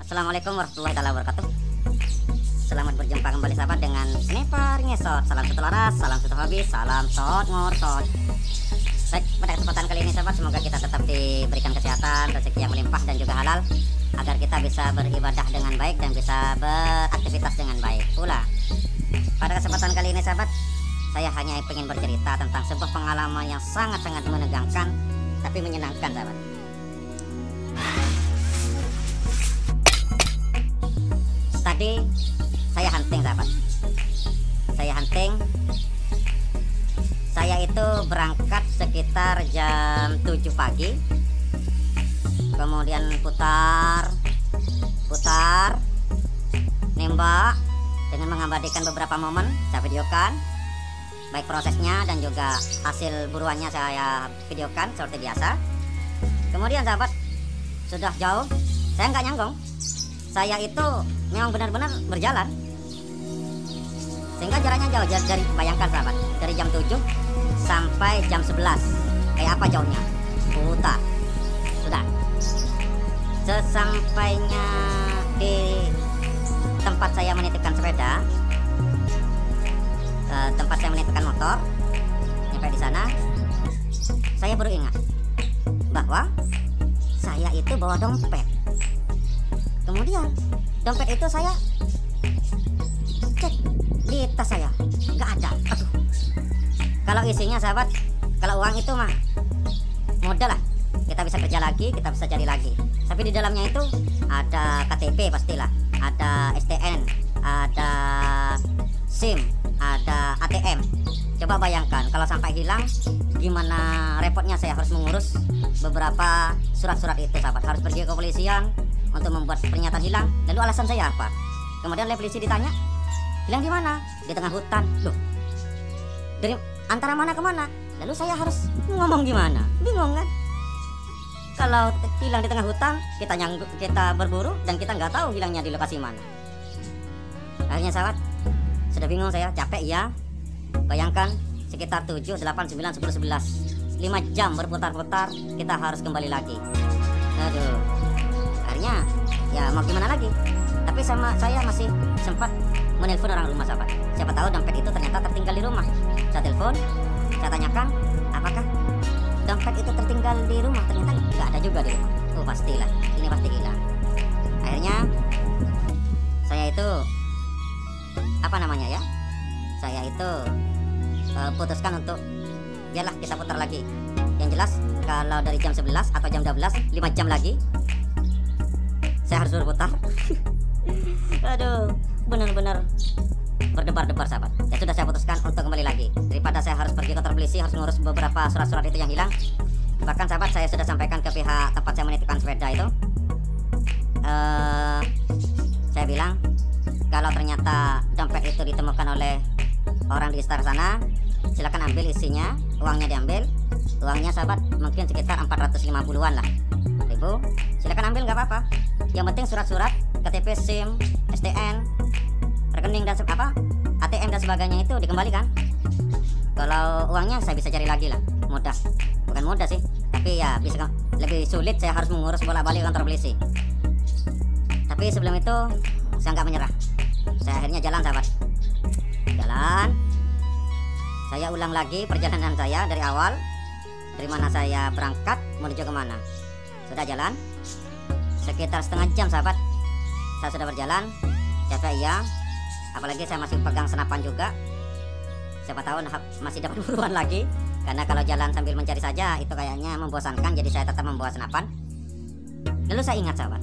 Assalamualaikum warahmatullahi wabarakatuh. Selamat berjumpa kembali sahabat dengan Sniper Ngesot. Salam satu laras, salam satu hobi, salam shot ngorsot. Baik, pada kesempatan kali ini sahabat, semoga kita tetap diberikan kesehatan, rezeki yang melimpah dan juga halal, agar kita bisa beribadah dengan baik dan bisa beraktivitas dengan baik pula. Pada kesempatan kali ini sahabat, saya hanya ingin bercerita tentang sebuah pengalaman yang sangat-sangat menegangkan tapi menyenangkan sahabat. Tadi saya hunting sahabat. Saya itu berangkat sekitar jam 7 pagi. Kemudian putar, nembak dengan mengabadikan beberapa momen. Saya videokan, baik prosesnya dan juga hasil buruannya saya videokan seperti biasa. Kemudian sahabat, sudah jauh, saya nggak nyanggung. Saya itu memang benar-benar berjalan, sehingga jaraknya jauh. Dari bayangkan sahabat, dari jam 7 sampai jam 11, kayak apa jauhnya? Putar. Sudah. Sesampainya di tempat saya menitipkan sepeda, tempat saya menitipkan motor, sampai di sana saya baru ingat bahwa saya itu bawa dompet. Kemudian dompet itu saya cek di tas saya, nggak ada. Aduh. Kalau isinya sahabat, kalau uang itu mah mudah lah, kita bisa kerja lagi, kita bisa cari lagi. Tapi di dalamnya itu ada KTP pastilah, ada STN, ada SIM, ada ATM. Coba bayangkan kalau sampai hilang, gimana repotnya saya harus mengurus beberapa surat-surat itu sahabat. Harus pergi ke kepolisian untuk membuat pernyataan hilang. Lalu alasan saya apa? Kemudian oleh polisi ditanya, hilang di mana? Di tengah hutan. Loh, dari antara mana ke mana? Lalu saya harus ngomong gimana? Bingung kan? Kalau hilang di tengah hutan, kita berburu dan kita nggak tahu hilangnya di lokasi mana. Akhirnya sahabat, sudah bingung saya, capek ya. Bayangkan sekitar 7, 8, 9, 10, 11 5 jam berputar-putar, kita harus kembali lagi. Aduh, akhirnya ya mau gimana lagi. Tapi saya masih sempat menelpon orang rumah sahabat. Siapa tahu dompet itu ternyata tertinggal di rumah. Saya telepon, saya tanyakan apakah dompet itu tertinggal di rumah. Ternyata nggak ada juga di rumah. Oh pastilah, ini pasti gila. Akhirnya saya itu saya itu putuskan untuk biarlah kita putar lagi. Yang jelas kalau dari jam 11 atau jam 12, 5 jam lagi saya harus berputar. Aduh, benar-benar berdebar-debar sahabat. Ya sudah, saya putuskan untuk kembali lagi. Daripada saya harus pergi ke kantor polisi, harus ngurus beberapa surat-surat itu yang hilang. Bahkan sahabat, saya sudah sampaikan ke pihak tempat saya menitipkan sepeda itu. Saya bilang, kalau ternyata dompet itu ditemukan oleh orang di sekitar sana, silakan ambil isinya, uangnya diambil. Uangnya sahabat mungkin sekitar 450-an lah ribu. Silakan ambil, nggak apa-apa. Yang penting surat-surat KTP, SIM, STN, rekening dan ATM dan sebagainya itu dikembalikan. Kalau uangnya saya bisa cari lagi lah, mudah. Bukan mudah sih, tapi ya bisa lebih sulit. Saya harus mengurus bolak-balik kantor polisi. Tapi sebelum itu saya nggak menyerah. Saya akhirnya jalan sahabat. Jalan. Saya ulang lagi perjalanan saya dari awal. Dari mana saya berangkat menuju ke mana. Sudah jalan sekitar setengah jam sahabat. Saya sudah berjalan. Capek ya. Apalagi saya masih pegang senapan juga. Siapa tahu masih dapat buruan lagi. Karena kalau jalan sambil mencari saja itu kayaknya membosankan. Jadi saya tetap membawa senapan. Lalu saya ingat sahabat,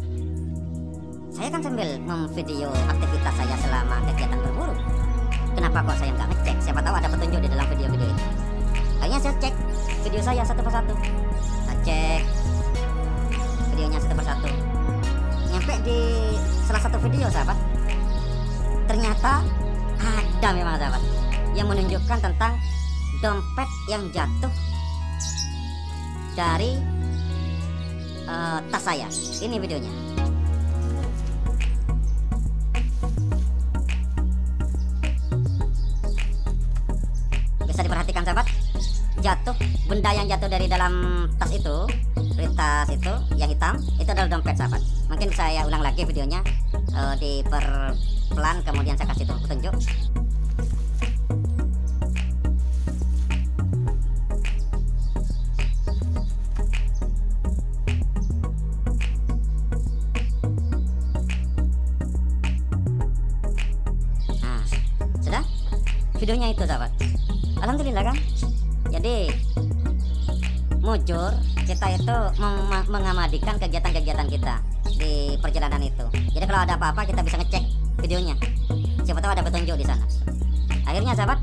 saya kan sambil memvideo aktivitas saya selama kegiatan berburu. Kenapa kok saya nggak ngecek? Siapa tahu ada petunjuk di dalam video-video itu. Akhirnya saya cek video saya satu persatu. Saya cek videonya satu persatu. Nyampe di salah satu video sahabat, ternyata ada memang sahabat yang menunjukkan tentang dompet yang jatuh dari tas saya. Ini videonya. Bisa diperhatikan sahabat, jatuh benda yang jatuh dari dalam tas itu, dari tas itu yang hitam, itu adalah dompet sahabat. Mungkin mungkin saya ulang lagi videonya, diperpelan, kemudian saya kasih petunjuk. Nah, sudah videonya itu sahabat. Alhamdulillah kan. Jadi mujur kita itu mengamadikan kegiatan-kegiatan kita di perjalanan itu. Jadi kalau ada apa-apa kita bisa ngecek videonya. Siapa tahu ada petunjuk di sana. Akhirnya sahabat,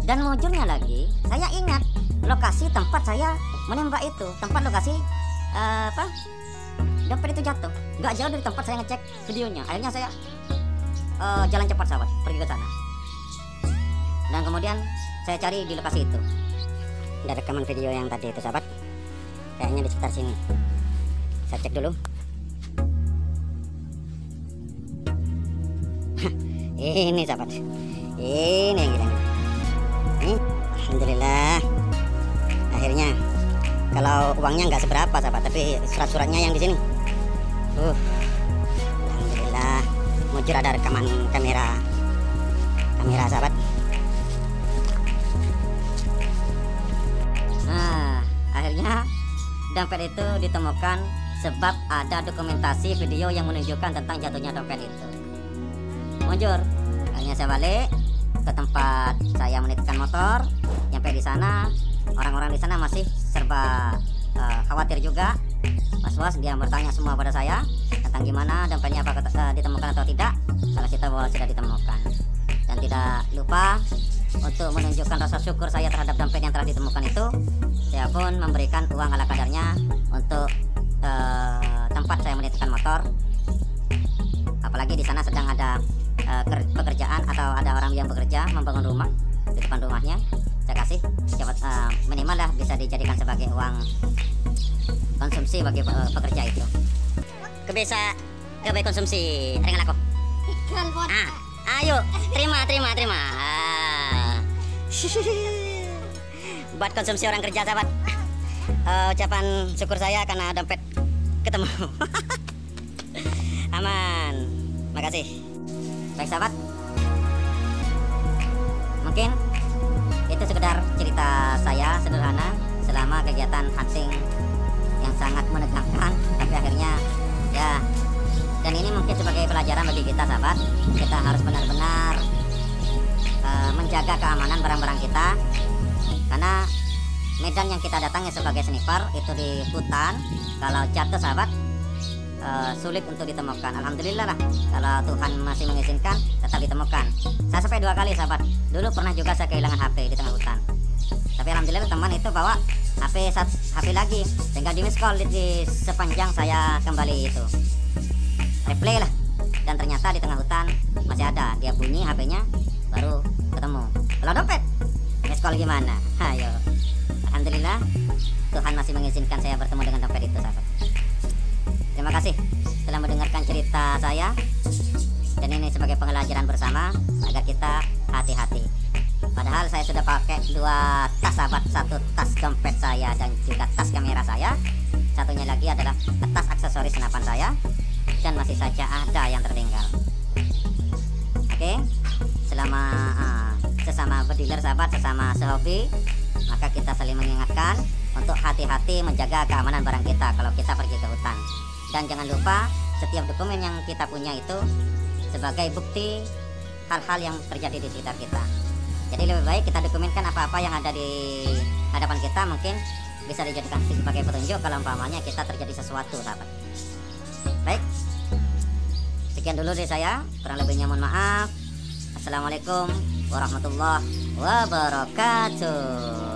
dan mujurnya lagi, saya ingat lokasi tempat saya menembak itu, tempat lokasi dompet itu jatuh. Nggak jauh dari tempat saya ngecek videonya. Akhirnya saya jalan cepat sahabat, pergi ke sana. Dan kemudian saya cari di lokasi itu. Ada rekaman video yang tadi itu sahabat, kayaknya di sekitar sini. Saya cek dulu. Ini sahabat, ini yang gila. Alhamdulillah, akhirnya kalau uangnya nggak seberapa sahabat, tapi surat-suratnya yang di sini. Alhamdulillah, mujur ada rekaman kamera sahabat. Nah, akhirnya dompet itu ditemukan sebab ada dokumentasi video yang menunjukkan tentang jatuhnya dompet itu. Mujur, akhirnya saya balik ke tempat saya menitipkan motor. Sampai di sana, orang-orang di sana masih serba khawatir juga, was-was. Dia bertanya semua pada saya tentang gimana dompetnya, apakah ditemukan atau tidak. Saya kasih tahu bahwa sudah ditemukan, dan tidak lupa untuk menunjukkan rasa syukur saya terhadap dompet yang telah ditemukan itu. Saya pun memberikan uang ala kadarnya untuk tempat saya menitipkan motor. Apalagi di sana sedang ada pekerjaan atau ada orang yang bekerja membangun rumah di depan rumahnya. Saya kasih minimal lah bisa dijadikan sebagai uang konsumsi bagi pekerja itu. Kebisa kebaik konsumsi ringan aku. Ayo terima. Buat konsumsi orang kerja sahabat. Ucapan syukur saya karena dompet ketemu. Aman. Makasih. Baik sahabat, mungkin itu sekedar cerita saya sederhana selama kegiatan hunting yang sangat menegangkan, tapi akhirnya ya, dan ini mungkin sebagai pelajaran bagi kita sahabat. Kita harus benar-benar menjaga keamanan barang-barang kita, karena medan yang kita datangi sebagai sniper itu di hutan. Kalau jatuh sahabat, sulit untuk ditemukan. Alhamdulillah lah, kalau Tuhan masih mengizinkan tetap ditemukan. Saya sampai 2 kali sahabat. Dulu pernah juga saya kehilangan HP di tengah hutan, tapi alhamdulillah teman itu bawa HP lagi, sehingga di miss call di sepanjang saya kembali itu replay lah. Dan ternyata di tengah hutan masih ada, dia bunyi HP-nya baru ketemu. Kalau dompet miss call gimana? Ayo, alhamdulillah Tuhan masih mengizinkan saya bertemu dengan dompet itu sahabat. Terima kasih telah mendengarkan cerita saya, dan ini sebagai pembelajaran bersama agar kita hati-hati. Padahal saya sudah pakai 2 tas sahabat, 1 tas dompet saya dan juga tas kamera saya, satunya lagi adalah tas aksesoris senapan saya, dan masih saja ada yang tertinggal. Oke, sesama berdealer sahabat, sesama sehobi, maka kita saling mengingatkan untuk hati-hati menjaga keamanan barang kita kalau kita pergi ke hutan. Dan jangan lupa setiap dokumen yang kita punya itu sebagai bukti hal-hal yang terjadi di sekitar kita. Jadi lebih baik kita dokumenkan apa-apa yang ada di hadapan kita, mungkin bisa dijadikan sebagai petunjuk kalau umpamanya kita terjadi sesuatu sahabat. Baik, sekian dulu dari saya, kurang lebihnya mohon maaf. Assalamualaikum warahmatullahi wabarakatuh.